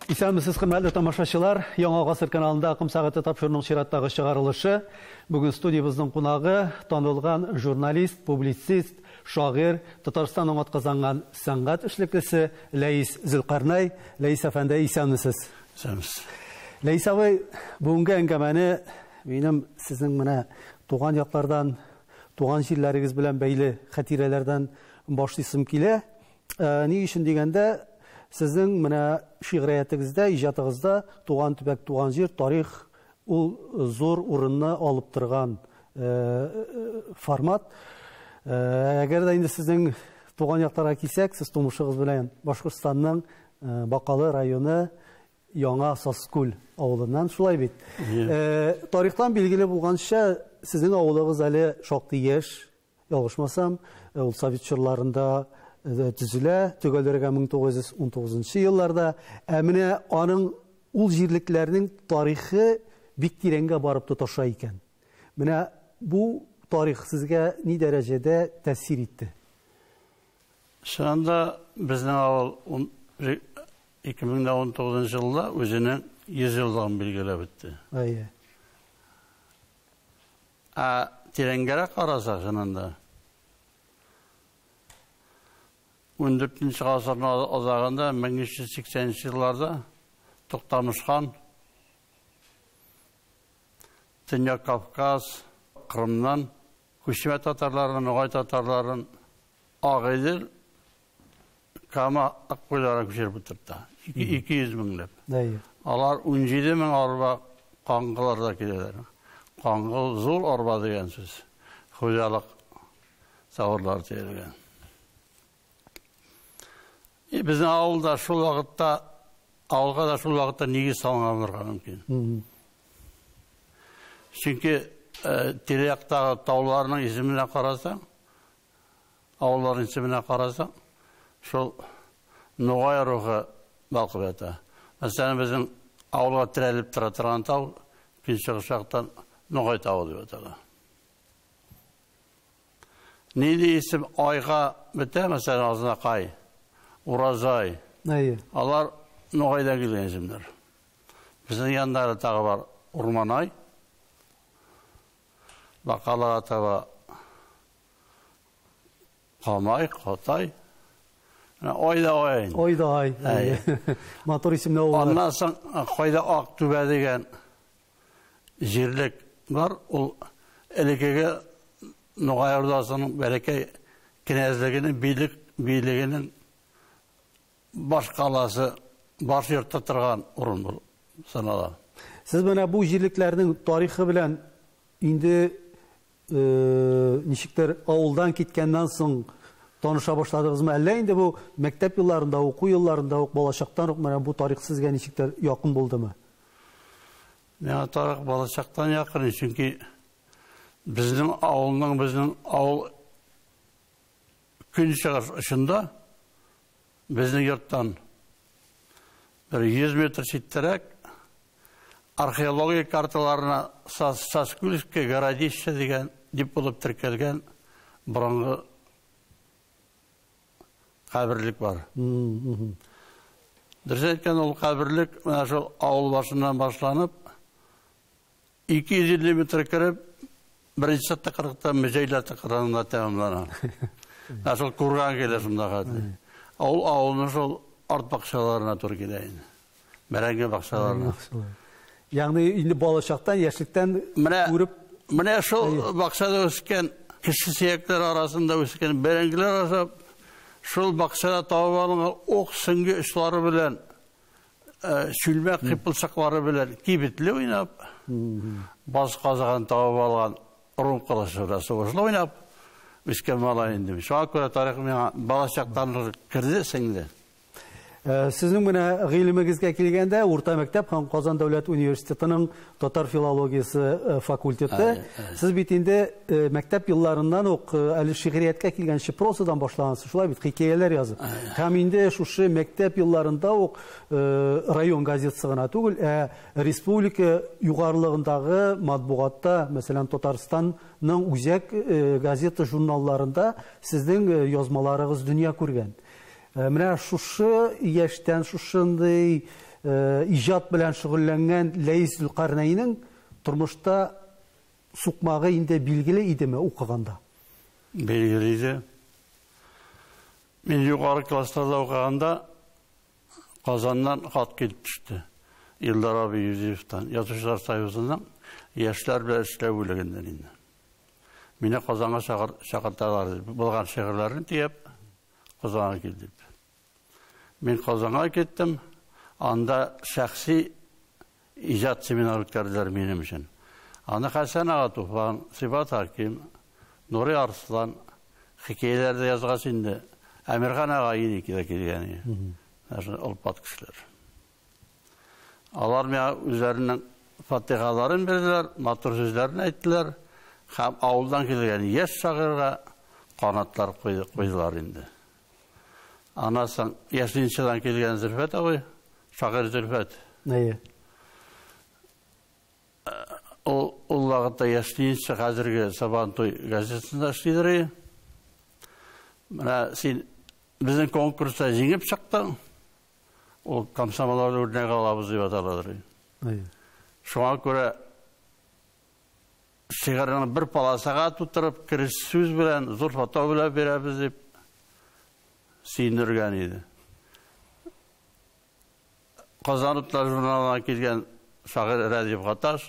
Исәнмесез, хөрмәтле тамашачылар, Яңа гасыр каналында Акым сәгате тапшыруның чираттагы чыгарылышы. Бүген студиябызның кунагы танылган журналист, публицист, шагыйрь, Татарстанның атказанган сәнгать эшлеклесе Ләис Зөлкарнай. Ләис әфәнде, исәнмесез? Исәнмесез. Ләис абый, бүгенге әңгәмәне минем сезнең менә туган яклардан, туган җирләрегез белән бәйле хатирәләрдән башлыйсым килә. Ни өчен дигәндә, сезнең менә шигъриятегездә, иҗатыгызда туган төбәк, туган җир, тарих ул зур урынны алып торган формат. Әгәр дә инде сезнең туган якларга килсәк, сез тумышыгыз белән Башкортстанның Бакалы районы Яңа Саскүл авылыннан, шулай бит. Тарихтан билгеле булганча, сезнең авылыгыз әле шактый яшь, ялгышмасам, ул Совет чорларында төзелә, төгәлләргә 1919 елларда. Менә аның ул җирлекләрнең тарихы бик тирәнгә барып тоташа икән. Менә бу тарих сезгә ни дәрәҗәдә тәэсир итте? Шунда безнең авыл 2019 елда үзенең 100 еллыгын билгеләп үтте. Тирәнгәрәк карасак, шунда 14-нче гасырның азагында 1380 елларда Туктамышхан, Төньяк Кавказ, Кырымнан күчмә татарларын, Ноғай татарларын Агыйдел, Кама Аккүйләргә күчереп утыртты. 200 меңләп. Алар 17 мең арба каңгыларда киләләр. Каңгыл зур арба дигән сүз. Хуҗалык савырлар тиелгән. Безнең авылда шул вакытта, авылга да шул вакытта нигез салынган булырга мөмкин. Чөнки тирә-яктагы тауларның исеменә карасаң, авылларның исеменә карасаң, шул Ноғай рухы балкып ята. Мәсәлән, безнең авылга терәлеп тора торган тау, көнчыгыш яктан Ноғай тауы дип атала. Нинди исем айга бетә, мәсәлән, Азнакай, Уразай. Алар Ноғайдан килгән исемнәр. Безнең янда тагы бар Урманай, Бакалага таба Камай, Катай. Ойда-ой. Ойда-ой. Матур исемне ул. Аннан соң Кайда Актүбә дигән җирлек бар. Ул элекеге Ноғай ордасының бәләкәй кенәзлегенең билегенең баш каласы, баш йортта торган урын бул санала. Сез менә бу җирлекләрнең тарихы белән инде ничектер авылдан киткәннән соң таныша башладыгызмы? Әллә инде бу мәктәп елларында, уку елларында ук, балачактан ук менә бу тарих сезгә ничектер якын булдымы? Менә тарих балачактан якын, чөнки безнең авыл көнчыгыш очында безнең йорттан 100 метр читтәрәк археология карталарына Саскүлское городище дигән дип булып теркәлгән борынгы каберлек бар. Дөрес әйткәндә, ул каберлек менә шул авыл башыннан башланып 250 метр кереп, беренче тәкърыкта мөҗәйләр тәкърында тәмамлана. Шул курган килә шунда хәтле. Авылның шул арт бакчаларына туры килә инде. Бәрәңге бакчаларына. Ягъни инде балачактан, яшьлектән күреп, менә шул бакчада үскән кеше сөякләр арасында үскән бәрәңгеләр ашап, шул бакчада табып алынган ок сөңге очлары белән, чүлмәк кыйпылчаклары белән кибетле уйнап, баш казаган табып алган урын кылышы сугышлы уйнап үскән малай инде. Шуңа күрә тарих миңа балачактан кирде сеңде. Сезнең менә гыйлемегезгә килгәндә, урта мәктәп һәм Казан дәүләт университетының татар филологиясе факультеты. Сез бит инде мәктәп елларыннан ук әле шигърияткә килгәнче прозадан башлагансыз, шулай бит, хикәяләр язып. Һәм инде шушы мәктәп елларында ук район газетасы гына түгел, республика югарлыгындагы матбугатта, мәсәлән, Татарстанның үзәк газета журналларында сезнең язмаларыгыз дөнья күргән. Менә шушы яшьтән, шушындый ижат белән шөгыльләнгән Ләис Зөлкарнәйнең тормышта сукмагы инде билгеле идеме укыганда? Билгеле иде. Мен югары классларда укыганда Казаннан хат килеп төште. Илдар Аби Юзефтан, Язучылар союзының яшьләр белән эшләү бүлегеннән инде. Мине Казанга чакырталар, булган шигырьләрне тиеп, Казанга килдем. Мен Казанга киттем, анда шәхси иҗат семинар үткәрделәр минем өчен. Аны Хәсән ага Туфан, Сибат Хаким, Нури Арслан хикәяләрдә язган инде. Әмирхан ага иникидә килгән. Олпат кешеләр. Алар миңа үзләренең фатихаларын берделәр, матур сүзләрне әйттеләр. Һәм авылдан килгән яшь шагыйрьгә канатлар куйдылар инде. Анасы Яшьлинчедан килгән Зөлфәт абый, шагыйрь Зөлфәт. Әйе. Ул вакытта Яшьлинче хәзерге Сабантуй газетасында эшлидер. Менә син безнең конкурста җиңеп чыктың. Ул комсомол үрнәк алабыз дип аталар. Шуңа күрә шигырьне бер паласага тутырып, кириш сүз белән, зур фото белән бирәбез дип сөйнергән иде. Казан журналына килгән шагыйрь Рәдиф Гаташ,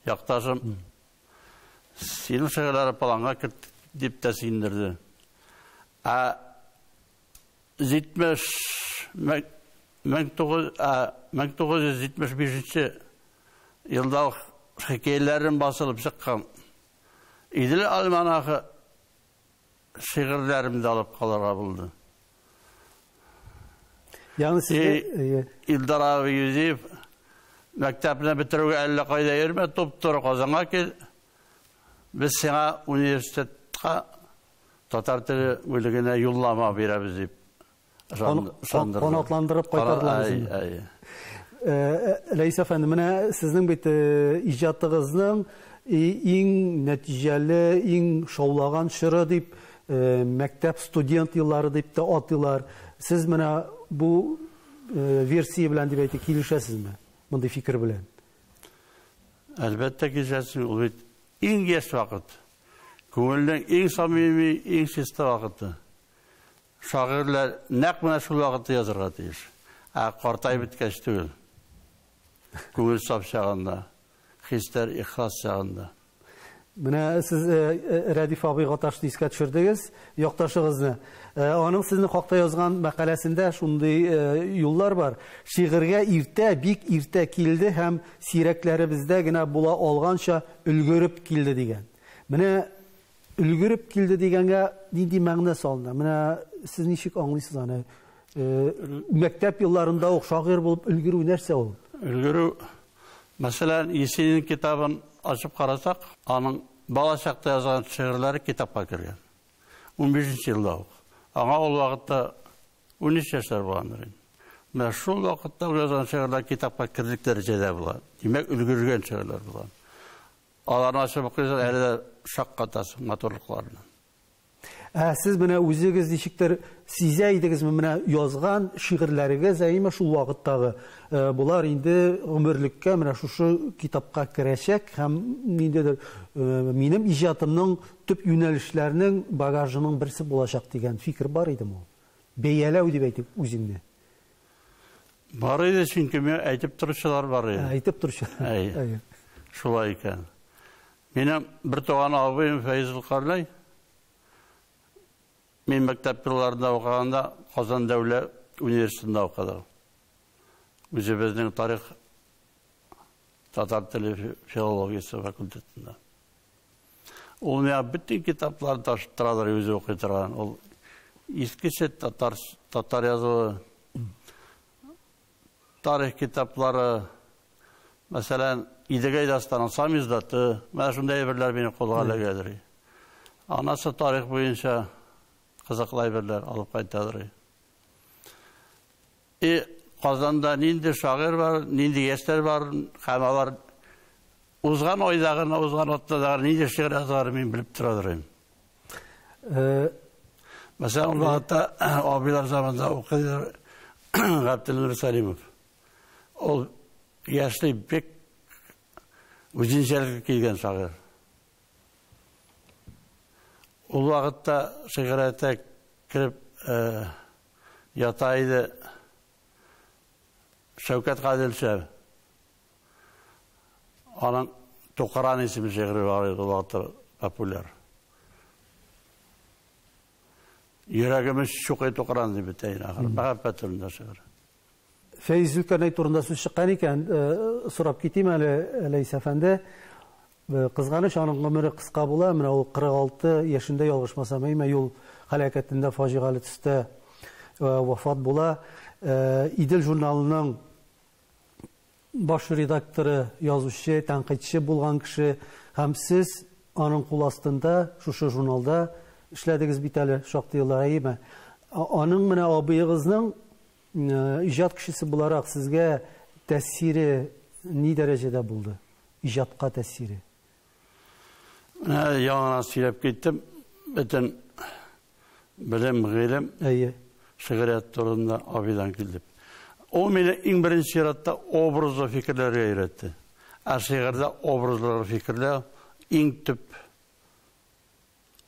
якташым, синең шигырьләре планга кертте дип тә сөйнерде. 1975 елда хикәяләрен басылып чыккан Идел альманахы шигырьләремне алып калырга булды. Ягъни сез Илдар Аби Юзеф мәктәпне бетерүгә әллә кайда йөрмә, туп-туры Казанга кил. Без сиңа университетка татар теле бүлегенә юллама бирәбез дип канатландырып кайтардылар. Рәис әфәнде, менә сезнең бит иҗатыгызның иң нәтиҗәле, иң шаулаган чоры дип мәктәп студент еллары дип тә атыйлар. Сез менә бу версия белән дип әйтик, килешәсезме? Мондый фикер белән. Әлбәттә килешәсез. Ул бит иң яшь вакыт. Күңелнең иң самими, иң чиста вакыты. Шагыйрьләр нәкъ менә шул вакытта язарга тиеш. Картайып беткәч түгел. Күңел саф чагында, хисләр ихлас чагында. Менә сез Рәдиф абый Гаташны искә төшердегез, якташыгызны. Аның сезнең хакта язган мәкаләсендә шундый юллар бар. Шигырьгә иртә, бик иртә килде һәм сирәкләребездә генә була алганча өлгөреп килде дигән. Менә өлгөреп килде дигәнгә нинди мәгънә салына? Менә сез ничек аңлыйсыз аны? Мәктәп елларында ук шагыйрь булып өлгерү нәрсә ул? Өлгерү, мәсәлән, Есенин китабын ачып карасак, аның бала чакта язган шигырьләре китапка кергән. 15 елда ук. Аңа ул вакытта 13 яшьләр булгандыр. Менә шул вакытта язган шигырьләр китапка кирдек дәрәҗәдә була. Димәк, өлгергән шигырьләр була. Аларны ачып укыйсыз, әле дә шаккатасың матурлыкларны. Сез менә үзегез ничектер сизә идегезме, менә язган шигырьләрегез әйме шул вакыттагы булар инде гомерлеккә менә шушы китапка керәчәк һәм ниндидер минем иҗатымның төп юнәлешләренең багажының берсе булачак дигән фикер бар идеме ул? Бәяләү дип әйтик үзеңне. Бар иде, чөнки мен әйтеп торучылар бар иде. Әйтеп торучылар. Шулай икән. Минем бер туган абыем Фәйз Зөлкарнәй мен мәктәп елларында укыганда Казан дәүләт университетында укыды. Үзебезнең тарих татар теле филологиясе факультетында. Ул миңа бөтен китапларны ташып торадыр, үзе укый торган. Ул искечә татар язуы, тарих китаплары, мәсәлән, Идегәй дастаның самиздаты, менә шундай әйберләр мине кулга эләгәдер. Анасы тарих буенча кызыклы әйберләр алып кайтадыр. Казанда нинди шагыйрь бар, нинди яшьләр бар, һәм алар узган айдагы, узган атнадагы нинди шигырь язар мин белеп торадыр. Мәсәлән, вакытта абыйлар заманында укыды Габделнур Салимов. Ол яшли бек өзеншелікке келген шағыр. Ол вақытта сигарета кіріп ятайды Шәукәт Қадилшев. Аның Тоқаран есімі шағыры бар еді, ол вақытта популяр. Йөрәгіміз шуқай Тоқаран деп бітейін ақыр. Мәхәббәт түрінде шағыр. Фәйіз Зülkarnay турында сүз шыққан екен, сұрап кетейім әлі Ләйс әфәнде. Қызғаныш аның ғұмыры қысқа була, мына ол 46 яшында ялғышмасам әйме, ел халәкәтінде фажиғалы түсті вафат була. Идел журналының баш редакторы, язучы, тәнқидчі булган кеше, һәм сез аның кул астында, шушы журналда эшләдегез бит әле шактый еллар әйме. Аның менә абыегызның ижад кешесе буларак сезгә тәэсире ни дәрәҗәдә булды? Ижадка тәэсире. Яңа сөйләп киттем. Бөтен белем, гыйлем, шигърият турында абыйдан килде. Ол мені иң беренче чиратта образлы фикерләргә өйрәтте. Шигырьдә образлы фикерләр иң төп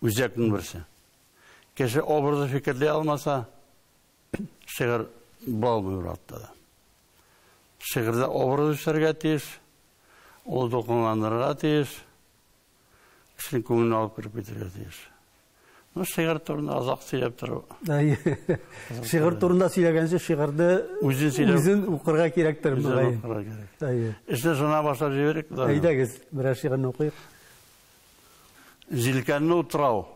үзәкнең берсе. Кеше образлы фикерләй алмаса, шигырь булмый ратта. Шигырьдә образ үсәргә тиеш, ул докумантларга тиеш, кешенең күңелен алып кирип китәргә тиеш. Ну, шигырь турында азак сөйләп тору. Шигырь турында сөйләгәнче шигырьдә үзен укырга кирәктер бугай. Эшле шуна башлап җибәрик. Әйдәгез, берәр шигырьне укыйк. Җилкәнне утрау.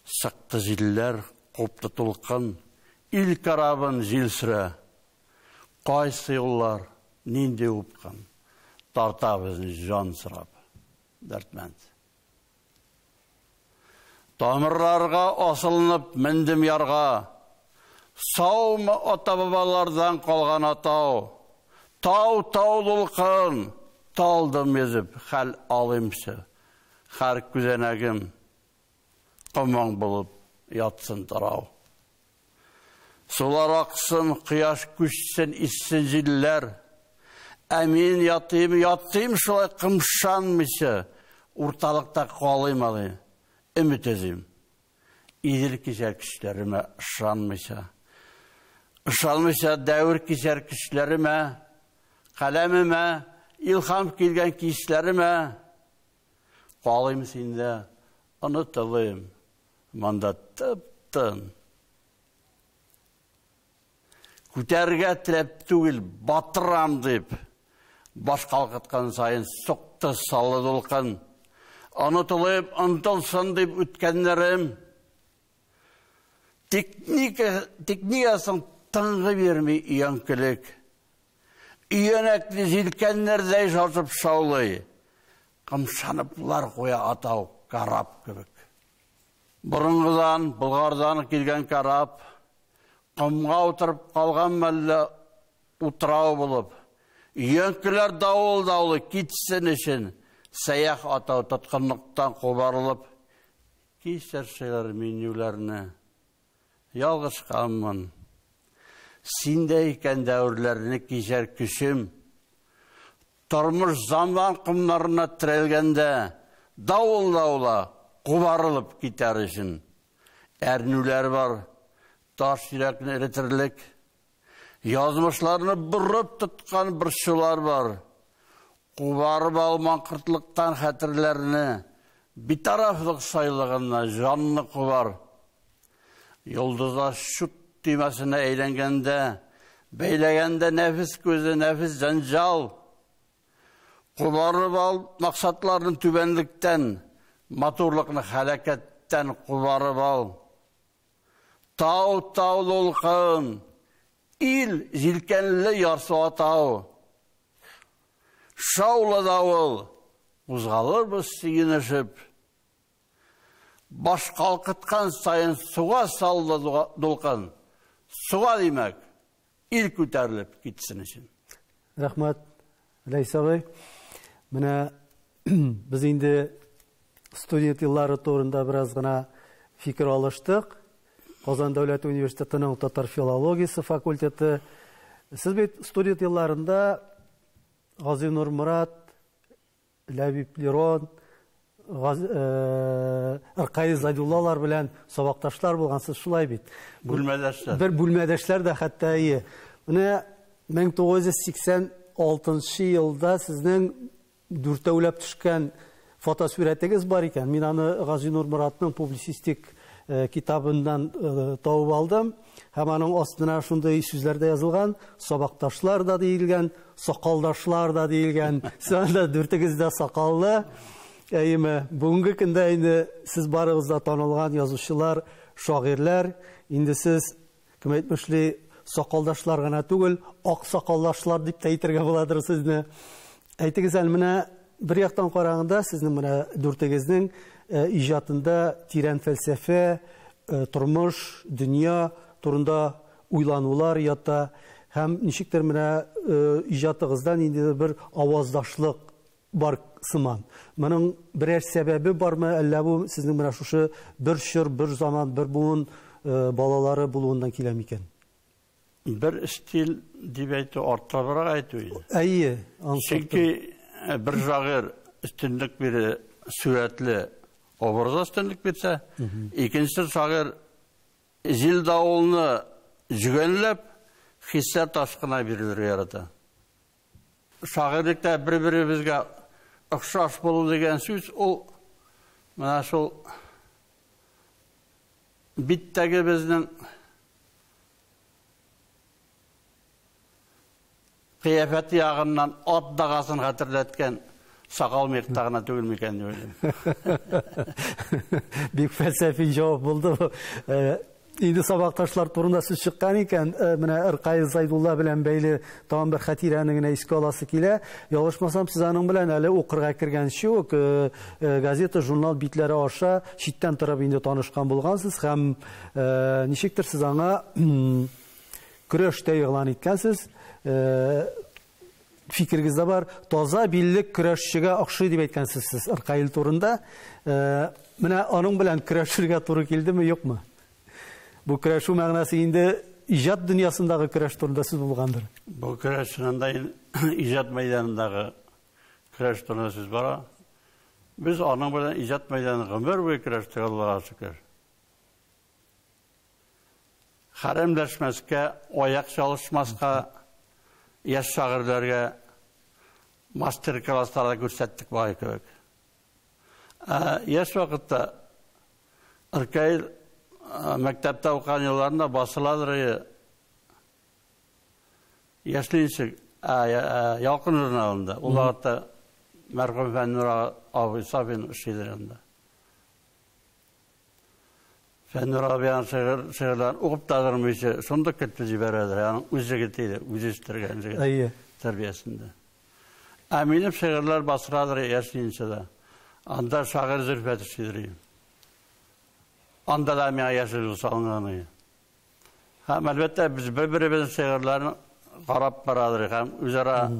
Сакты җилләр, копты тулкын, ил карабын җил сөрә. Кайсы юллар, нинди упкан, тарта безне җан сырап, дәртмәнд. Тамырларга асылынып мендем ярга, саумы ата-бабалардан калган атау, тау-тау дулкын, талдым езіп, хәл алымшы, һәр күзәнәгем комаң булып ятсын тарау. Сулар аксын, кояш күчсен, иссен җилләр, әмин ятыйм шулай кымшанмыйча, урталыкта калыйм алы. Ümit ezim. İdil kişer kişilerime ışanmışa. Işanmışa devir kişer kişilerime, kalemime, ilham kilgen kişilerime, kalayım sinde, anıtalım, manda tıptın. Küterge tilep tügül batıram deyip, baş kalkıtkan sayın soktu salı dolkan, anıtılıp, anıtılsın deyip ütkənlərim, teknikasın tınğı vermey iyankülük, iyanəkli zilkənlərdəy şarsıp şaulay, qımşanıplar qoya atau karap kübük. Bұрынғыдан, бұлғардан келген карап, қымға отырып қалған мәлі ұтырау болып, иянкілер дауыл-дауылы кетсін үшін, Сәяқ атау тұтқынлықтан қобарылып, кесершілер менюлеріне ялғыш қамын. Синдейкен дәуірлеріне кесер күшім, тұрмыш заман құмларына тірелгенде, дауыл-даула қобарылып кетер үшін. Әрнулер бар, таш жүрекіне ретірлік, язмышларыны бұрып тұтқан бір шулар бар. Қубарып алман қыртылықтан хәтірлеріне, битарафлық сайлығына жанны қубар. Йолдыза шүт түймәсіне әйленгенде, бәйлегенде нәфіс көзі, нәфіс жанжал. Қубарып ал мақсатларының түбенліктен, матурлықны хәләкеттен қубарып ал. Тау-тау лолқын, ил жилкенлі ярсы атау. Шаулы дауыл, ұзғалыр біз сүйінішіп, баш қалқытқан сайын суға салды долқан, суға деймәк, ил көтәріліп кетсін үшін. Рахмат, Ләйс абай. Менә біз енді студент еллары турында біраз ғана фикір алыштық. Казан дәүләт университетінің татар филологиясы факультеты Сез бит студент елларында Гази Нурмурат, Ләбиб Лерон, Иркай Зайдуллалар белән сабакташлар булгансыз, шулай бит. Бүлмәдәшләр. Бер бүлмәдәшләр дә хәтта ие. Менә 1986 елда сезнең дүртәүләп төшкән фотосурәтегез бар икән. Мин аны Гази Нурмуратның публицистик китабыннан табып алдым. Һәм аның астына шундый сүзләр дә язылган, сабакташлар да диелгән, сакалдашлар да диелгән. Сез дә дүртегез дә сакаллы. Әйеме, бүгенге көндә инде сез барыгыз да танылган язучылар, шагыйрьләр, инде сез кем әйтмешли сакалдашлар гына түгел, ак сакалдашлар дип тә әйтергә буладыр сезне. Әйтегез әле, менә бер яктан караганда сезнең менә дүртегезнең иҗатында тирән фәлсәфә, тормыш, дөнья турында уйланулар ята, һәм ничектер менә иҗатыгыздан инде бер аваздашлык бар сыман. Моның берәр сәбәбе бармы, әллә бу сезнең менә шушы бер чор, бер заман, бер буын балалары булуыннан килә микән? Бер стиль дип әйтү арттарак әйтү иде. Әйе, Чөнки бер шагыйрь өстенлек бирә, сүрәтле образга өстенлек бирсә, икенче шагыйрь җил давылны жүгәнләп хиссә ташкына бирергә ярата. Шагыйрьлектә бер-беребезгә охшаш булу дигән сүз, ул менә шул биттәге безнең кыяфәт ягыннан ат дагасын хәтерләткән сакал миктагына түгел микән дип уйлыйм. Бик фәлсәфи җавап булды. Инде сабакташлар турында сүз чыккан икән, менә Иркай Зайдулла белән бәйле тагын бер хатирәне генә искә аласы килә. Ялгышмасам, сез аның белән әле укырга кергәнче үк газета, журнал битләре аша читтән торып инде танышкан булгансыз һәм ничектер сез аңа көрәштә игълан иткәнсез. Фикергездә бар, таза биллек көрәшчегә охшый дип әйткәнсез сез Иркай турында. Менә аның белән көрәшергә туры килдеме, юкмы? Бу көрәшү мәгънәсе инде иҗат дөньясындагы көрәш турында сүз булгандыр. Бу көрәш шунда иҗат мәйданындагы көрәш турында сүз бара. Без аның белән иҗат мәйданында гомер буе көрәштә Аллага шөкер. Хәрәмләшмәскә, аяк чалышмаска, яшь шагыйрьләргә мастер-классларда күрсәттек бай кебек. Яшь вакытта Иркай мәктәптә укыган елларында басыладыр яшьлинчек ялкын журналында. Ул вакытта мәрхүм Фәннур абый Сафин эшләде анда. Фәннур абыйның шигырьләрен укып та тормыйча, шунда көтеп җибәрәдер. Яны үзе гитәде, үзе эштергән җигет тәрбиясендә. Минем шигырьләр басыладыр яшьлинчедә. Анда шагыйрь Зөлфәт эшләде. Анда да миңа яшел салынганы. Һәм әлбәттә без бер-беребезнең шигырьләрне карап барадыр һәм үзара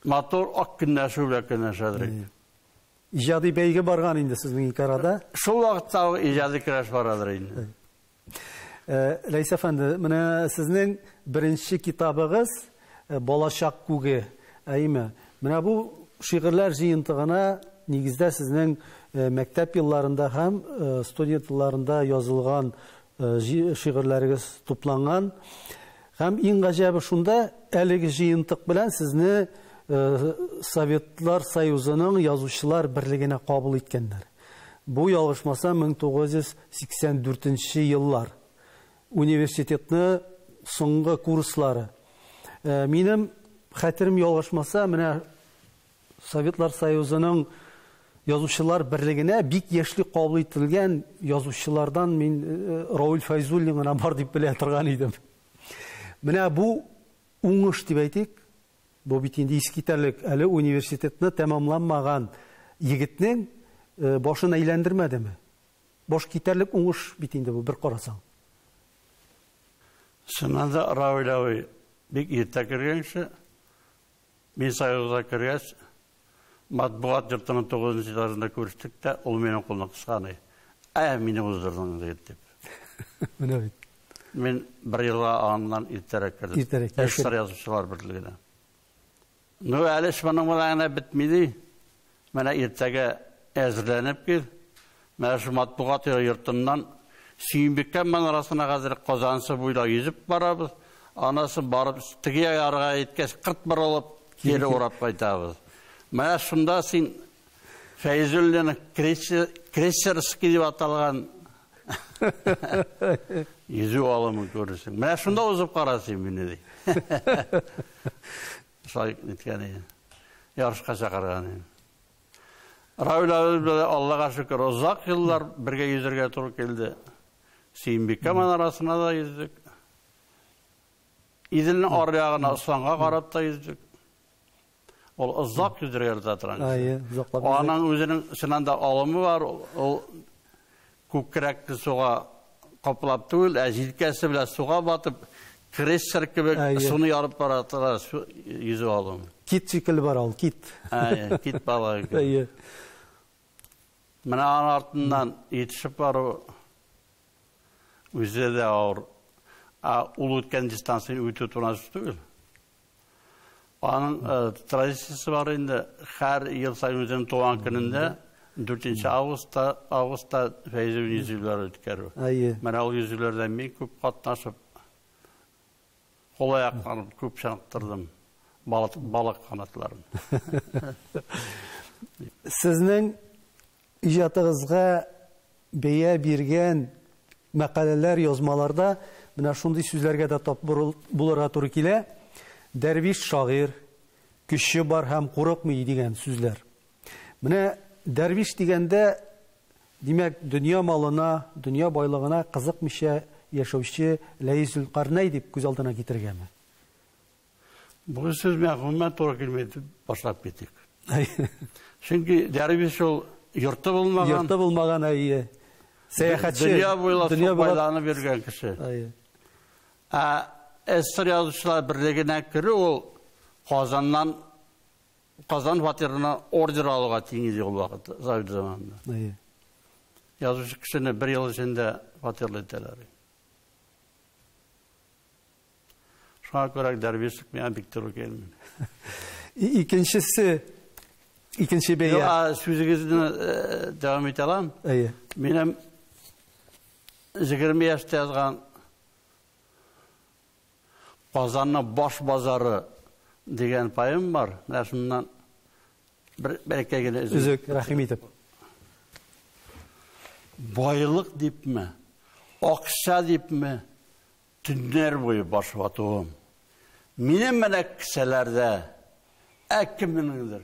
матур ак көнләшү белән көнләшәдер. Иҗади бәйгә барган инде сезнең ике арада. Шул вакытта иҗади көрәш барадыр инде. Рәис әфәнде, менә сезнең беренче китабыгыз Балачак күге. Әйме, менә бу шигырьләр җыентыгына нигездә сезнең мәктәп елларында һәм студент елларында язылган шигырьләрегез тупланган. Һәм иң гаҗәбе шунда, әлеге җыентык белән сезне Советлар Союзының язучылар берлегенә кабул иткәннәр. Бу ялгышмаса 1984 еллар. Университетны соңгы курслары. Минем хәтерем ялгышмаса, менә Советлар Союзының язучылар берлегенә бик яшьли кабул ителгән язучылардан мин Рауль Файзуллин гына бар дип белә торган идем. Менә бу уңыш дип әйтик. Бу бит инде искитәрлек, әле университетны тәмамламаган егетнең башын әйләндермәдеме? Баш китәрлек уңыш бит инде бу, бер карасаң. Шунда Рауль абый бик иртә кергәнче, мин Союзга кергәч, матбугат йортының 9-нчы этажында күрештек тә, ул минең кулны кысканы. Мине уздырдың дип. Менә бит. Мен бір жылға аңынан иртерек кірдім. Иртерек, Эстер Язучылар Бірлігіне. Ну, әлі шымының бұлағына бітмейді. Мәне ертеге әзірленіп кел. Мәне жұмат бұғат ертімнан Сүйінбеккен мен арасына қазір Қозансы бойла езіп барабыз. Анасы барып, тіге арға еткес 40 олып, кері орап қайтабыз. Мәне шында сен Фәйзүлленің крейсерский деп аталған езу алымын көрісің. Мәне шында ұзып қарасың мені дей. Солай неткені, ярышқа шақырған. Рауль Аллаға шүкір, ұзақ жылдар бірге езерге тұру келді. Сейінбекке мен арасына да ездік. Иділінің арияғына ұсланға қарап та ездік. Ол ұзақ езерге жатыран. Оның өзінің сынанда алымы бар. Ол көкіректі суға қопылап түгіл, әжілкесі біле суға батып, крейсер кебек суны ярып баратыға езу алымы. Кит шекілі бар ал, кит. Кит бала. Мына артынан етішіп бару өзі де ауыр. Ұл өткен дистанцияны өте тұрнасы түгіл. Оның традициясы бар енді, әр ел сайын өзінің туған күнінде 4 августта Фәйзүн езулер өткеру. Мына ол езулерден мен көп қатнашып, қол аяқтанып, көп шанықтырдым. Балық қанатыларын. Сізнің ижатығызға бейе берген мәқалелер, язмаларда мына шундый сүзләргә дә тап булырга туры килә. Дәрвиш шагыйр, көче бар һәм курыкмый дигән сүзләр. Менә дәрвиш дигәндә, димәк, дөнья малына, дөнья байлыгына кызыкмыйча яшәүче Ләйсүл Карнай дип күз алдына китергәме? Бұл сөз мәғлумат туры келмейді, башлап кетек. Чөнки дәрвиш ол йорты булмаган, сәяхәтче, дөнья бойлап байланы берген кеше. Эстер Язучылар Бірлігіне кірі ол Қазан фатирына ордер алуға теңіз ол вақыт, Совет заманында. Язушы кішіні 1 ел ішінде фатирлы етелер. Шуңа көрәк дәрбештік мен біктіру келмін. Икенче бәйе. Сөзігізді давам ете алам. Менің 20 яшта язған Қазанның баш базары деген пайым бар. Мәшіннен бәрекегені үзік, рахим етіп. Байлық деп ме, ақша деп ме, түндер бойы баш батуым. Менің мәлік кісілерді әкімініңдір,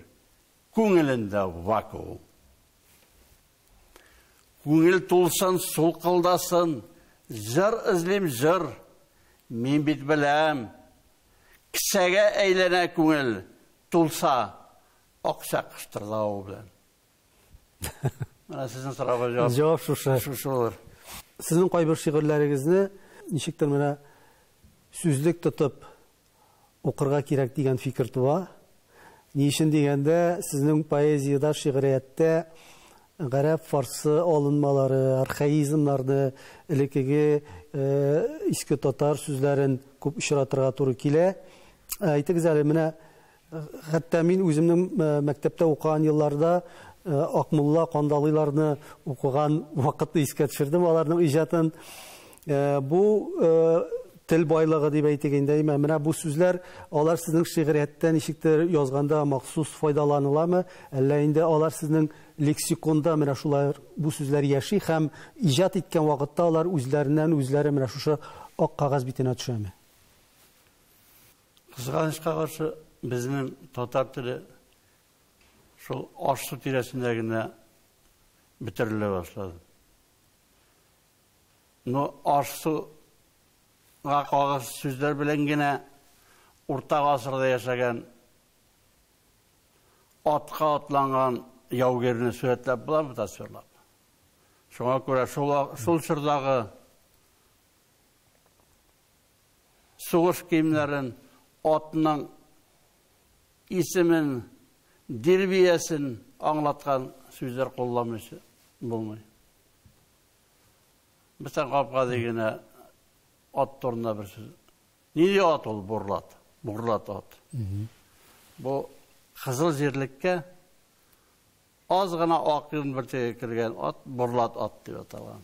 көңілінде вакуум. Көңіл толсан, сол қылдасын, жыр ізлем жыр, мен бет білем, кісәге әйлене көңіл толса, ақша қыштырдау білем. Мәне сіздің сұрауға жауап шушы олар. Сіздің қайбір шиғырларыңызны нешіктер мәне сүзлік тұтып оқырға керек деген фикір туа. Не үшін дегенде сіздің поэзияда, шиғыриятте ғәрәп, фарсы алынмалары, архаизмларды, ілекеге иске татар сүзләрен көп ұшыратырға туры келе. Айтығыз әлі, менә хәтта мен өзімнің мәктәптә оқыған елларда Ақмулла Қандалыйларны оқыған вақытты искә төшердем, аларның иҗатын. Бу тел байлыгы дип әйтегәндә, менә бу сүзләр алар сезнең шигърияттә ничектер язганда махсус файдаланыламы, әллә инде алар сезнең лексиконда менә шулар бу сүзләр яши һәм иҗат иткән вакытта алар үзләреннән үзләре менә шушы ак кагаз битенә төшәме? Кызганычка каршы безнең татар теле шул Аш-су тирәсендәгенә бетерелә башлады. Но Аш-суга кагыз сүзләр белән генә урта гасырда яшәгән атка атланган яугерне сурәтләп буламы тасвирлап. Шуңа күрә шул чордагы сугыш киемнәрен, атның исемен, дирбиясын аңлатқан сүздер қолламышы болмай. Бізден қапқа дегені ат турында бір сөз. Неде ат ол бұрлат? Бұрлат ат. Бұл қызыл жерлікке аз ғана ақын бір теге кірген ат, бұрлат ат деп аталған.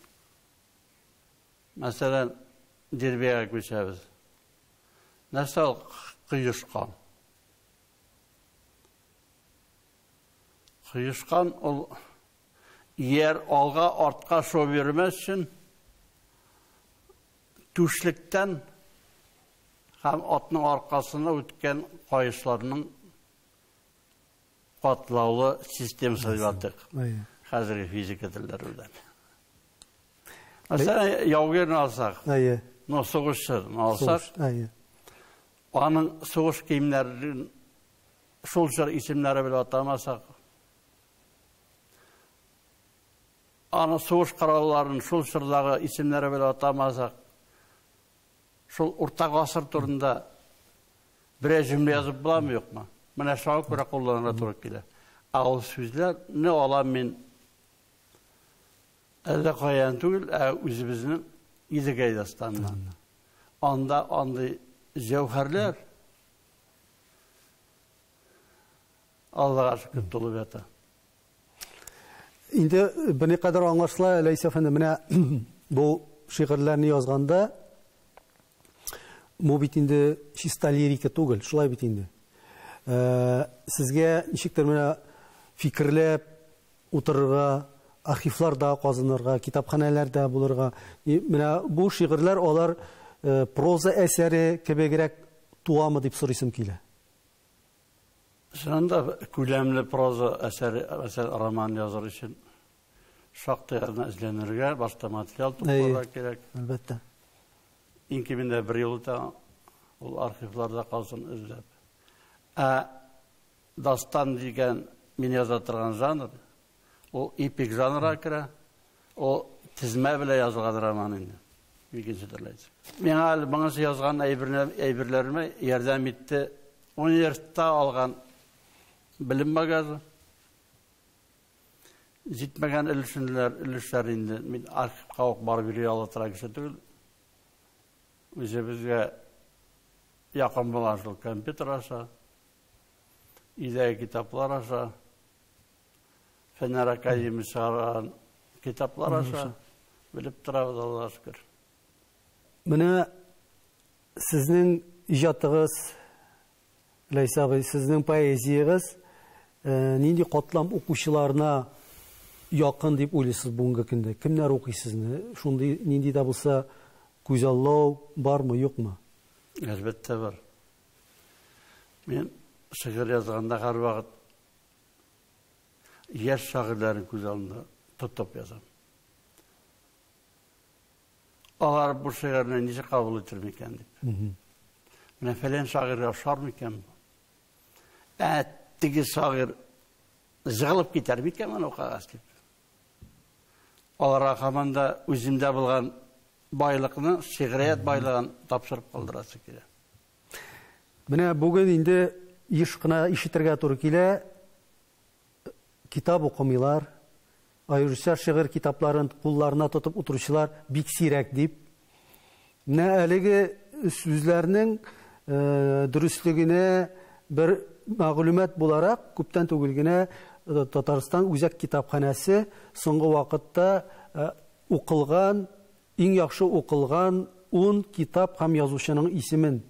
Мәселен, дербеге көшеміз. Нәрсе ол құйышқан. Құйышқан ол ер алға артқа шо бермес үшін түшліктен һәм атның арқасына өткен қайышларының қатлаулы системасы деп аттық. Қазіргі физика тілдеруден. Мәселен, яугерін алсақ, соғысшыны алсақ, аның соғыш киімдерін шолшыр исімлері біліп атамасақ, аны соғыш қарауларын шолшырдағы исімлері біліп атамасақ, шол орта ғасыр турында біраз жүмле жазып боламы, жоқ ма? Мына шауы көре қолдарына тұрып келе. Ал сөздер не олам мен әлі қаян түгіл, өзіміздің Идігай дастанынан. Анда андай жауһарлар Аллаға шүкір толып ята. Инде біне қадар аңлашыла, Ләйсә әфәнде, менә бұл шиғырларны язғанда, бұл бит инде чиста лирика түгел, шулай бит инде. Сезгә ничектер менә фикерләп утырырга, архивларда казынырга, китапханәләрдә булырга, менә бу шигырьләр алар проза әсәре кебегрәк туамы дип сорыйсым килә. Шунда күләмле проза әсәре, роман языр өчен шактый гына эзләнергә, башта материал тупларга кирәк. Әлбәттә. Инкимендә бер ел үтә, ул архивларда калсын эзләп. Дастан дигән мин яза торган жанр, ол эпик жанрга керә, ол тизмә белән язылган роман инде. Икенче төрле. Миңа әле моңсы язган әйберләремә ярдәм итте. Университетта алган білім багажы. Җитмәгән өлешләр инде. Мин архивка ук барып йөри ала тора кеше түгел. Үзебезгә якын булган шул компьютер аша, идея китаплар аша, Фәннәр академиясе чыгарган китаплар аша белеп торабыз, Аллаһка шөкер. Менә сезнең иҗатыгыз, Ләйсә абый, сезнең поэзиягыз нинди катлам укучыларына якын дип уйлыйсыз бүгенге көндә? Кемнәр укый сезне? Шундый нинди дә булса күзаллау бармы, юкмы? Әлбәттә бар. Мин шигырь язганда һәр вакыт яшь шагыйрьләрне күз алдында тотып язам. Алар бу шигырьне ничә кабул итер микән дип. Менә фәлән шагыйрь ошар микән? Теге шагыйрь җыгылып китәр микән моны укыгас дип. Аларга һаманда үземдә булган байлыкны, шигърият байлыгын тапшырып калдырасы килә. Менә бүген инде еш кына ишетергә туры килә. Китап укымыйлар, аеруча шигырь китапларын кулларына тотып утыручылар бик сирәк дип. Менә әлеге сүзләрнең дөрестлегенә бер мәгълүмат буларак күптән түгел генә Татарстан үзәк китапханәсе соңгы вакытта укылган, иң яхшы укылган 10 китап һәм язучының исемен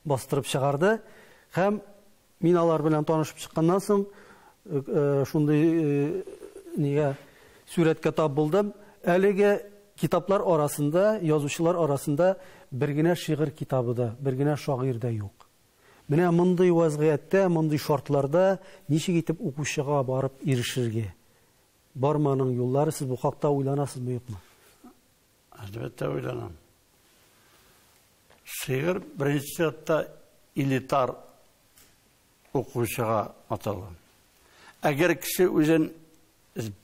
бастырып чыгарды. Һәм мин алар белән танышып чыкканнан соң шундый сүрәткә тап булдым. Әлеге китаплар арасында, язучылар арасында бер генә шигырь китабы да, бер генә шагыйрь да юк. Менә мондый вазгыятьтә, мондый шартларда ничек итеп укучыга барып ирешергә? Барманың юллары, сез бу хакта уйланасызмы, юкмы? Әлбәттә уйланам. Шигырь беренче сыйфатта элитар укучыга аталган. Әгәр кеше үзен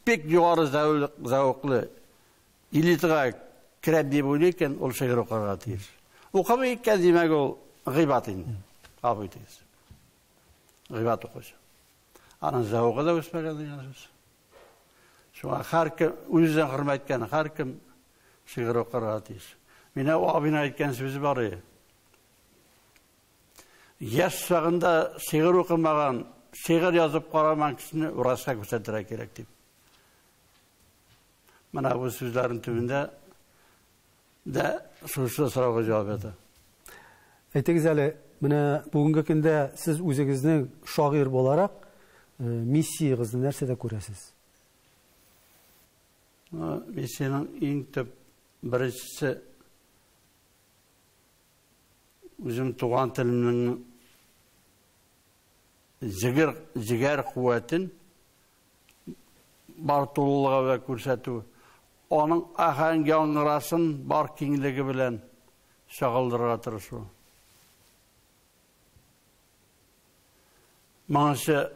бик югары зәвыклы элитага керә дип уйлыйкән, ул шигырь укырга тиеш. Укымый икән, димәк, ул гыйбат инде. Kabul ediyoruz. Gıybet okuyacağım. Anan zavukı da üstmegen diyorsunuz. Şu an her kim, o yüzden hürmetken her kim şiir okar atıyız. Менә абыйның әйткән сүзе бар. Яш чагында шигырь укымаган, шигырь язып карамаган кешене врачка күрсәтергә кирәк дип. Менә бу сүзләрнең төбендә дә шушы сорауга җавап ята. Әйтегез әле, менә бүгенге көндә сез үзегезнең шагыйрь буларак миссиягызны нәрсәдә күрәсез? Миссияның иң төп беренчесе үзем туган телемнең җигәр куәтен бар тулылыгы күрсәтү. Аның аһәң яңгырасын бар киңлеге белән шагылдырырга тырышу. Моңа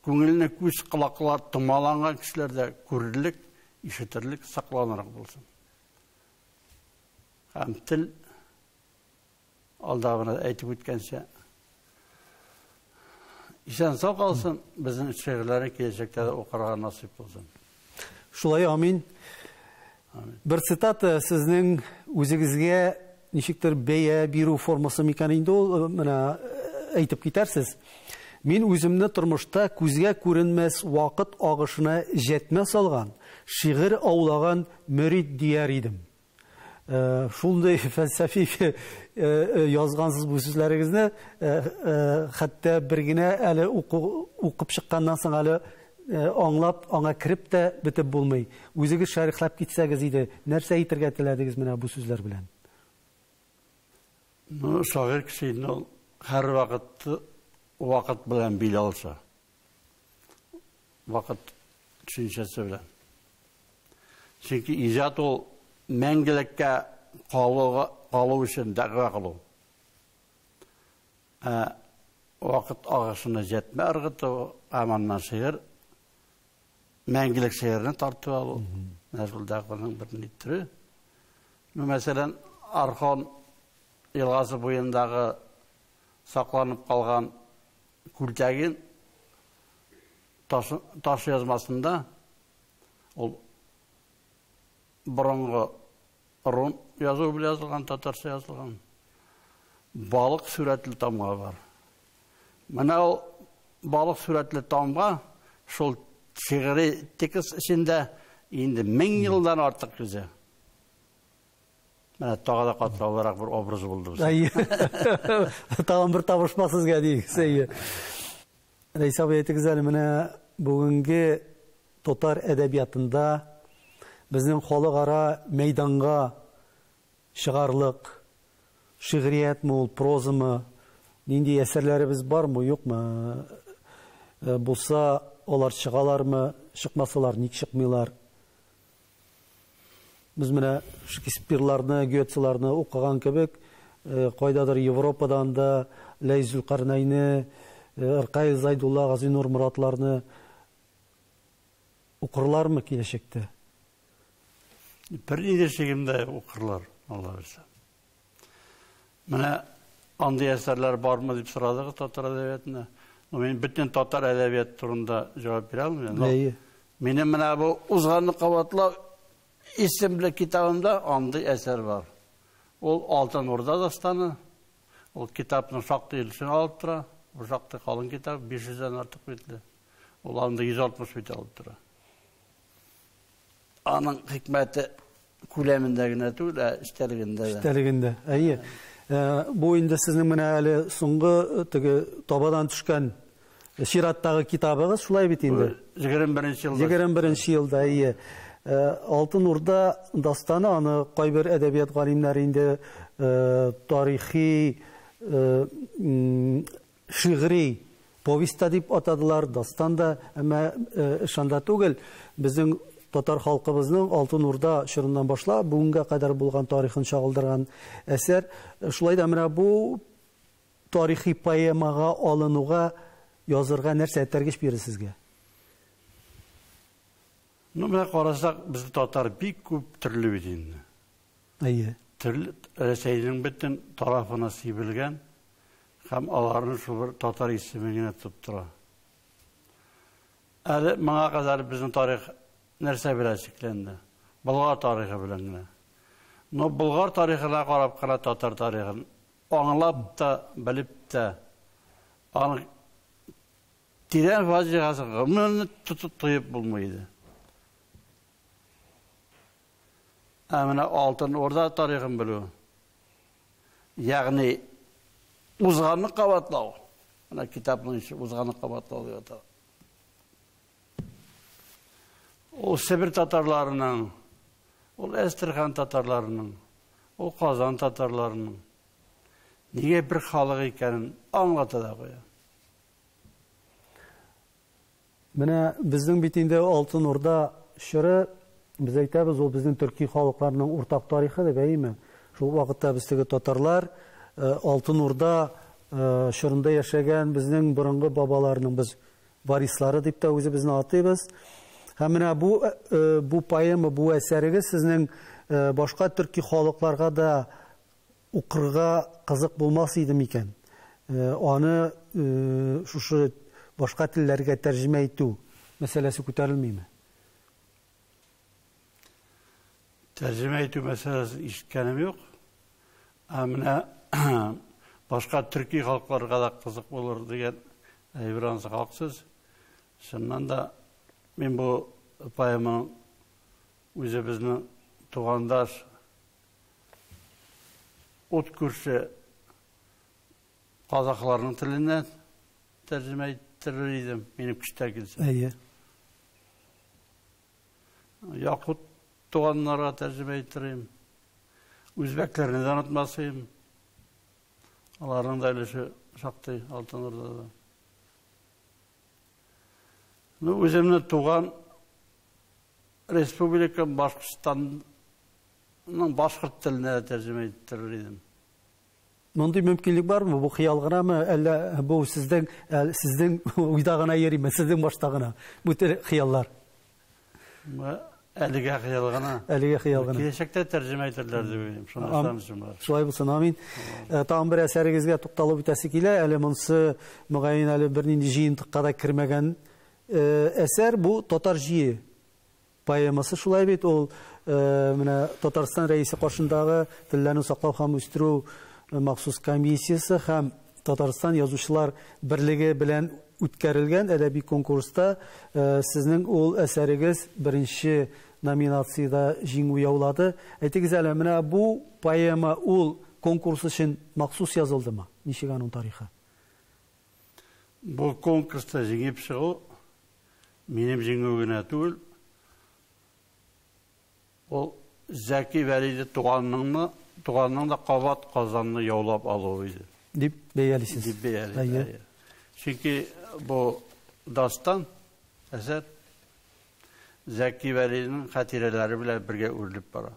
күңелне күз кылаклар томаланган кешеләрдә күрерлек, ишетерлек сакланырак булсын. Һәм тел алдагына әйтеп үткәнчә исән сау калсын, безнең шигырьләрне киләчәктә дә укырга насыйп булсын. Шулай, амин. Бер цитата сезнең үзегезгә ничектер бәя бирү формасы микән инде ул, менә әйтеп китәрсез. Мин үземне тормышта күзгә күренмәс вакыт агышына җәтмә салган, шигырь аулаган мөрид дияр идем. Шундый фәлсәфи язгансыз бу сүзләрегезне, хәтта бер генә әле укып чыкканнан соң әле аңлап, аңа кирип тә бетеп булмый. Үзегез шәрехләп китсәгез иде, нәрсә әйтергә теләдегез менә бу сүзләр белән? Шагыйрь кеше һәр вакыт белән бил алса. Вакыт төшенчәсе белән. Чөнки иҗат ул мәңгелеккә калу өчен дәгъва кылу. Вакыт агышына җәтмә ыргыту, аманнан шигырь, мәңгелек шигырьне тартып алу. Менә дәгъваның бер түре. Мәсәлән, Архан елгасы буендагы сакланып калган күлтәген таш язмасында ул борынгы рун язу белән язылган, татарча язылган балык сүрәтле тамга бар. Менә ул балык сүрәтле тамга шул шигъри текст эчендә инде 1000 елдан артык үзе. Менә тагы да катлаулырак бер образ булды безгә. Тагын бер табышма сезгә дигез. Рәис абый, әйтегез әле, менә бүгенге татар әдәбиятында безнең халыкара мәйданга чыгарлык шигъриятме ул, прозамы, нинди әсәрләребез бармы, юкмы? Булса, алар чыгалармы, чыкмасалар ник чыкмыйлар? Без менә Шекспирларны, Гёцеларны укыган кебек, кайдадыр Европадан да Ләйзүл Карнайны, Иркай Зайдулла, Газинур Муратларны укырлармы киләчәктә? Бер идешегемдә укырлар, Алла белсә. Менә андый әсәрләр бармы дип сорадыгыз татар әдәбиятында. Мин бөтен татар әдәбияты турында җавап бирә алмыйм. Минем менә бу узганны кабатлау исемле китабымда андый әсәр бар. Ул Алтын Урда дастаны. Ул китапның шактый өлешен алып тора. Бу шактый калын китап, 500-дән артык битле. Ул анда 160 бит алып тора. Аның хикмәте күләмендә генә түгел, эчтәлегендә. Әйе. Бу инде сезнең менә әле соңгы табадан төшкән чираттагы китабыгыз, шулай бит инде. 21 елда. 21 елда, әйе. Алтын Урда дастаны, аны кайбер әдәбият галимнәре инде тарихи, шигъри повеста дип атадылар, дастанда, әмма ышанда түгел. Безнең татар халкыбызның Алтын Урда чорыннан башлап бүгенгә кадәр булган тарихын чагылдырган әсәр. Шулай да менә бу тарихи поэмага алынуга, язырга нәрсә тәргеш бирә сезгә? Менә карасак, бездә татар бик күп төрле бит инде. Әйе. Төрле Рәсәйнең бөтен тарафына сибелгән һәм аларны шул бер татар исеме генә тотып тора. Әле моңа кадәр безнең тарих нәрсә белән шикләнде? Болгар тарихы белән генә. Но Болгар тарихына карап кына татар тарихын аңлап та, белеп тә, аның тирән фаҗигасын гомумән тотып тоеп булмайды. Әміне Алтын Орда тарихын білу. Яғни, узғанны қабатлау. Мына китапның іші узғанны қабатлау деп аталады. Ол Сібір татарларының, ол Әстерхан татарларының, ол Қазан татарларының неге бір халық екенін аңлата да қоя. Міне біздің битінде Алтын Орда шыры, biz әйтәбез, ул безнең төрки халыкларының уртак тарихы дип әйме. Шул вакытта бездәге татарлар Алтын Урда шырында яшәгән безнең борынгы бабаларның biz варислары дип тә үзебезне атыйбыз. Һәм менә бу поэма, бу әсәрегез сезнең башка төрки халыкларга да укырга кызык булмас иде микән? Аны шушы башка телләргә тәрҗемә итү мәсьәләсе күтәрелмиме? Тәрҗемә итү мәсьәләсен ишеткәнем юк. Менә башка төрки халыкларга да кызык булыр дигән әйбер халыксыз. Шуннан да мен бу поэманың үзебезнең тугандаш ут күрше казакларның теленнән тәрҗемә иттерер идем, минем көчтә килсә. Әйе. Якут туганнарга тәрҗемә иттерим. Үзбәкләрне дә онытмасым. Аларның да өлеше шактый Алтын Ордада. Үземне туган республика Башкортстанның башкорт теленә тәрҗемә иттерер идем. Мондый мөмкинлек бармы? Бу хыял гынамы, әллә бу сезнең уйда гына йөриме, сезнең башта гына бу хыяллар? Әлегә хыял гына. Әлегә хыял гына. Киләчәктә тәрҗемә итерләр дип уйлыйм. Шуннан бар. Шулай булсын, амин. Тагын бер әсәрегезгә тукталып үтәсе килә. Әле монсы мөгаен әле бернинди җыентыкка да кертмәгән әсәр, бу татар җие поэмасы. Шулай бит, ул менә Татарстан рәисе каршындагы телләрне саклау һәм үстерү махсус комиссиясе һәм Татарстан язучылар берлеге белән үткәрелгән әдәби конкурста сезнең ул әсәрегез беренче номинациядә җиңү яулады. Әйтегез әле, менә бу поэма ул конкурс өчен махсус язылдымы? Ничек аның тарихы? Бу конкурста җиңеп чыгу минем җиңү генә түгел. Ул Зәки Вәлиде туганның да кабат Казанны яулап алу иде. Дип бәялисез. Дип бәяли. Чөнки бу дастан әсәр Зәки Вәлинең хатирәләре белән бергә үрелеп бара.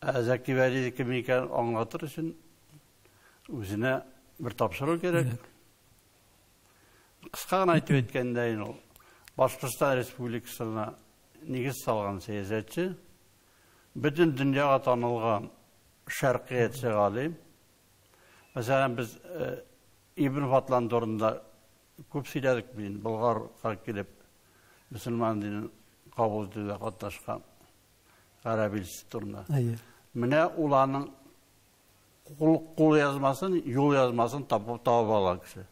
Зәки Вәли кем икәнен аңлатыр өчен үзенә бер тапшыру кирәк. Кыска гына әйтеп әйткәндәй, ул Башкортстан Республикасына нигез салган сәясәтче, бөтен дөньяга танылган шәркыятчы галим. Мәсәлән, без Ибн Фатлан турында күп сөйләдек бит, Болгарга килеп, мөселман динен кабул итүдә катнашкан гарәбилче турында. Менә уларның кул язмасын, юл язмасын табып алган кеше.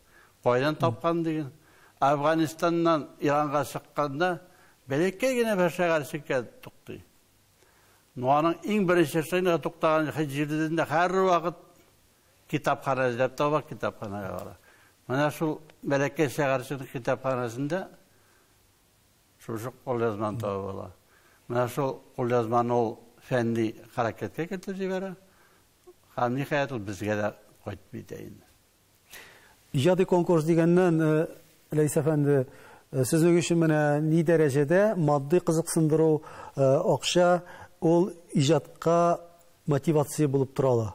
Кайдан тапкан диген? Афганистаннан Иранга чыкканда бәләкәй генә бер шәһәрчеккә туктый. Аның иң беренче шәһәренә туктаган җирдә һәр вакыт китапхана эзләп таба, китапханага бара. Менә шул бәләкәй шәһәрченең китапханасында шушы кулъязманы табып ала. Менә шул кулъязманы ул фәнни хәрәкәткә китереп җибәрә. Һәм ниһаять ул безгә дә кайтып җитә инде. Иҗади конкурс дигәннән Ләйсә әфәнде, сезнең өчен менә ни дәрәҗәдә матди кызыксындыру, акча ул иҗатка мотивация булып тора?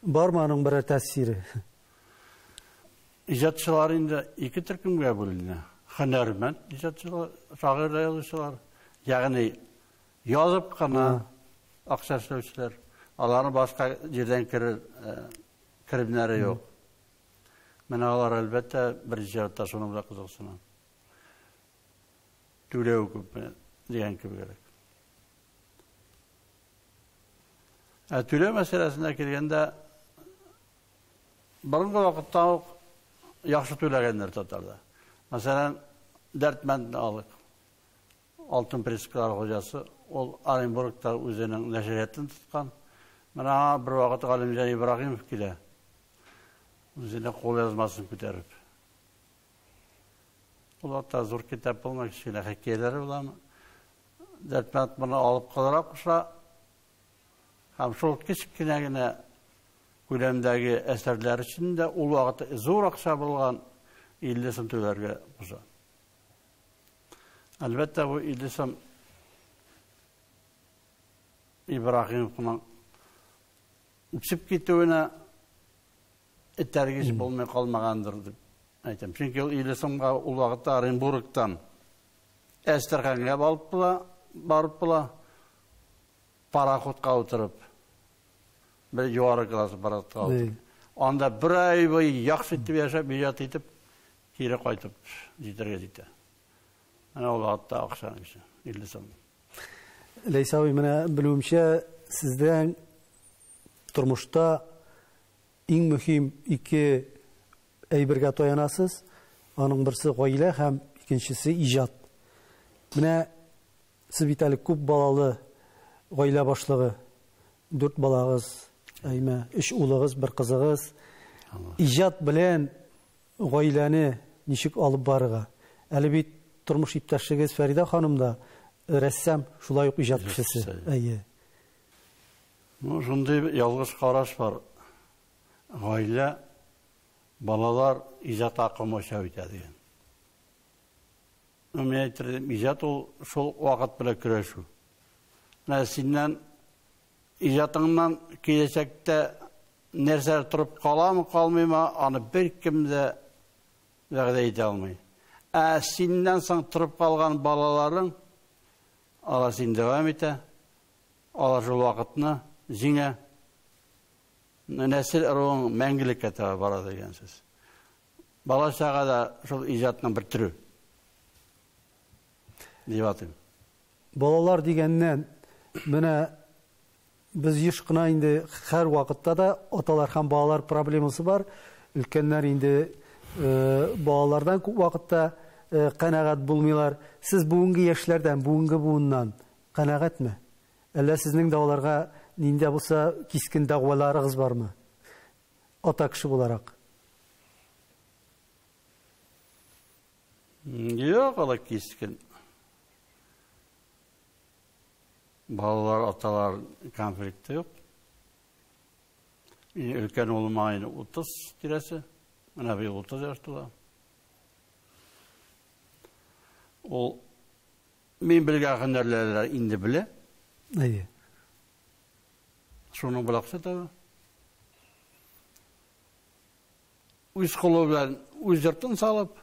Бармы аның берәр тәэсире? Иҗатчылар инде ике төркемгә бүленә. Һөнәрмәнд иҗатчылар, шагыйрь язучылар, ягъни язып кына акча эшләүчеләр. Аларның башка җирдән керемнәре юк. Менә алар әлбәттә бер җиһатта шуның белән кызыксына. түлеу көп деген керек. Түлеу мәселесіне келгенде бұрынғы вақытта яхшы түләгәннәр татарда. Мәсәлән, Дәртмәнне алык. Алтын прескалар хоҗасы, ул Оренбургта үзенең нәшриятын тоткан. Менә бер вакыт Галимҗан Ибраһимов килә. Үзенең кул язмасын күтәреп. Ул ата зур китап булмак кичәләр хикәяләре буламы? Дәртмән моны алып калырак куша. Һәм шул кичкенә генә күләмдәге әсәрләр içində ул вакытта зур акча булган 50 сум түләргә куша. Әлбәттә бу 50 сум Ибраһимовның үсеп китүенә этәргеч булмый калмагандыр дип әйтәм. Чөнки ул 50 сумга ул вакытта Оренбургтан Әстерханга барып була пароходка утырып bir yuvarı klası paratı aldı. Onda bir ay boyu yaxşı etip yaşap, icat etip, kiri qaytıp jitirge jiti. Ana ol hatta akşanın için, 50 sonu. Leysavi, mene bilumşe sizden turmuşta en mühim iki eybirge toyanasız. Onun birisi gaile, hem ikincisi icat. Mene siz bitalik küp balalı gaile başlığı, 4 balağız, Ayma, 3 улыгыз, 1 кызыгыз. Ижат белән гаиләне ничек алып барырга? Әле бит тормыш иптәшегез Фәрида ханым да рәссам, шулай ук ижат кешесе. Әйе. Ну, шундый ялгыш караш бар. Гаилә, балалар ижат акымы шәүтә дигән. Мен әйтәм, ижат ул шул вакыт белән көрәшү. Менә синнән ижатыңнан киләчәктә нәрсә торып каламы, калмыймы, аны беркем дә вәгъдә итә алмый. Синнән соң торып калган балаларың, алар син дәвам итә, алар шул вакытны җиңә, нәсел ыруың мәңгелеккә таба бара дигән сүз. Бала-чага да шул ижатның бер түре. Дип атыйм. Балалар дигәннән, менә biz еш кына инде һәр вакытта да аталар һәм балалар проблемасы бар. Өлкәннәр инде балалардан күп вакытта канагать булмыйлар. Сез бүгенге яшьләрдән, бүгенге буыннан канагатьме? Әллә сезнең дә аларга нинди булса кискен дәгъваларыгыз бармы? Ата кеше буларак. Юк, алар кискен. Балалар, аталар конфликті yok. Өлкен олым айны 30 тирәсе. Менә бер 30 яшьтә. Ул мен белгән һөнәрләр инде белә. Әйе. Шуның булаксы да. Үз кулы белән үз йортын салып,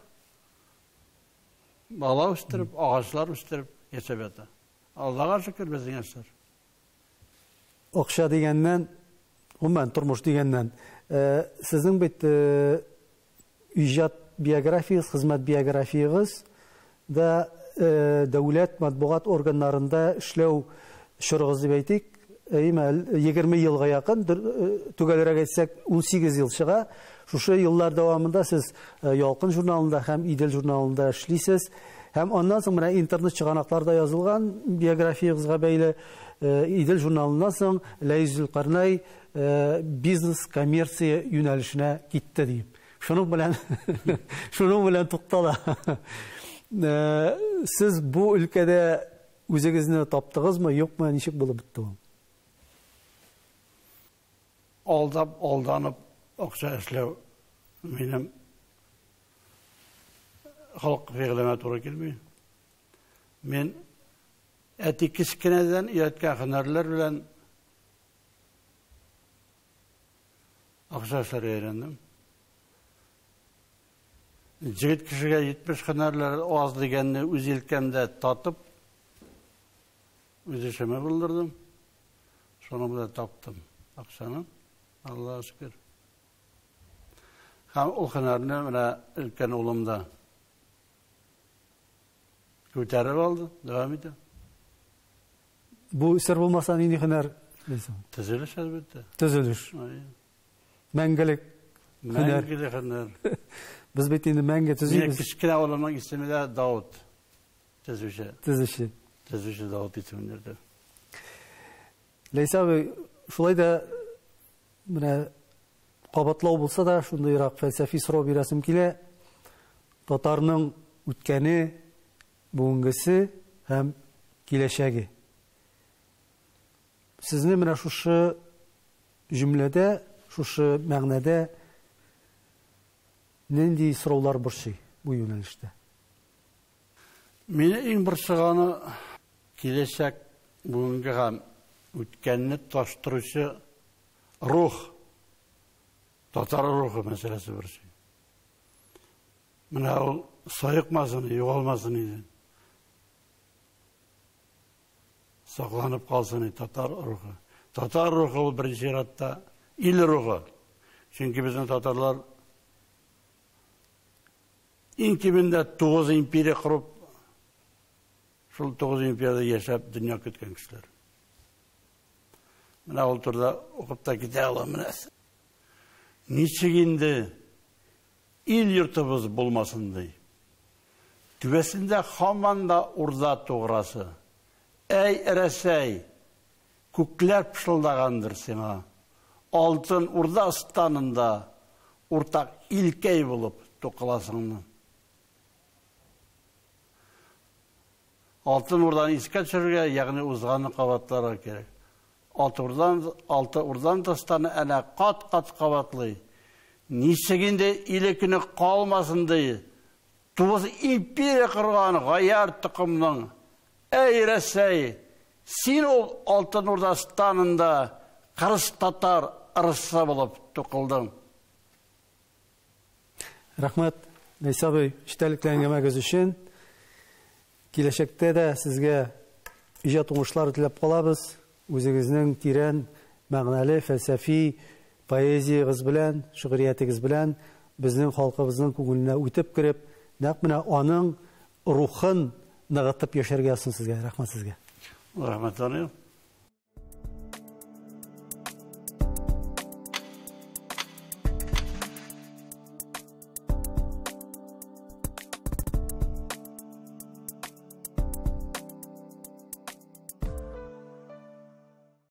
бала үстереп, агачлар үстереп яшәп ята. Allah'a şükür bizim gençler. Akşa degenden, umman turmuş degenden, sizin bit icad biyografiyası, hizmet biyografiyası da devlet matbuat organlarında işlev şurğuz deb aytik. 20 yılga yakın, tügelerek etsek 18 yıl çıga. Şuşu yıllar devamında siz Yalqın jurnalında hem İdil jurnalında işleysiz. Hem ondan sonra internet çıganaklarda yazılgan biyografiyagızga bәйле İdil jurnalından soň Leyla Zülkarnay biznes kommersiya yönelişine gitti deyip. Şunun bilen tuktala. Siz bu ülkede özünüzü taptınız mı, yok mu, nişik bulup bitti bu? Aldanıp akça işlev benim halk fiilime doğru gelmiyor. Men etik kiskine'den üretken hünerler bilen akça işleri öğrendim. Jigit kişiye 70 hünerler az degenini öz ilkemde tatıp öz işime bildirdim. Şunu da taptım akçanı. Allah'a şükür. Hem o hünerini ülken olumda Күтәреп алды, дәвам итә. Бу сер булмаса нинди һөнәр дисең? Төзелеш әлбәттә. Төзелеш. Мәңгелек һөнәр. Мәңгелек һөнәр. Без бит инде мәңге Мин төзибез. кичкенә улымның исеме дә Давыт. Төзүче. Төзүче. Төзүче Давыт исемендә. Ләйсә абый, шулай да менә кабатлау булса да, шундыйрак фәлсәфи сорау бирәсем килә. Татарның үткәне, бүгенгесе һәм киләчәге. Сезне менә шушы җөмләдә, шушы мәгънәдә нинди сораулар борчый бу юнәлештә? Мине иң борчыганы киләчәк, бүгенге һәм үткәнне таштыручы рух, татар рухы мәсьәләсе борчый. Менә ул сайыкмасын, югалмасын иде. Сакланып калсын татар рухы. Татар рухы ул беренче чиратта ил рухы. Чөнки безнең татарлар иң кимендә 9 империя корып, шул 9 империядә яшәп дөнья көткән кешеләр. Менә ул турда укып та китә алам менә. Ничек инде ил йортыбыз булмасын ди. Түбәсендә һаман да урда туграсы. Әй әрәсәй, күкләр пышылдагандыр сиңа. Алтын урда станында уртак илкәй булып тукыласыңны. Алтын урданы искә төшерергә, ягъни узганны кабатларга кирәк. Алты урдан тастаны әнә кат-кат кабатлый. Ничек инде илекне калмасын ди. 9 империя кырган гаяр тукымның әй рәсәй, син ул алтын урда станында кырыс татар ырысы булып тукылдың. Рәхмәт, Ләйсә абый, эчтәлекле әңгәмәгез өчен. Киләчәктә дә сезгә иҗат уңышлар теләп калабыз. Үзегезнең тирән, мәгънәле, фәлсәфи поэзиягыз белән, шигъриятегез белән безнең халкыбызның күңеленә үтеп кирип, нәкъ менә аның рухын ныгытып яшәргә сезгә. Рәхмәт сезгә. Рәхмәт.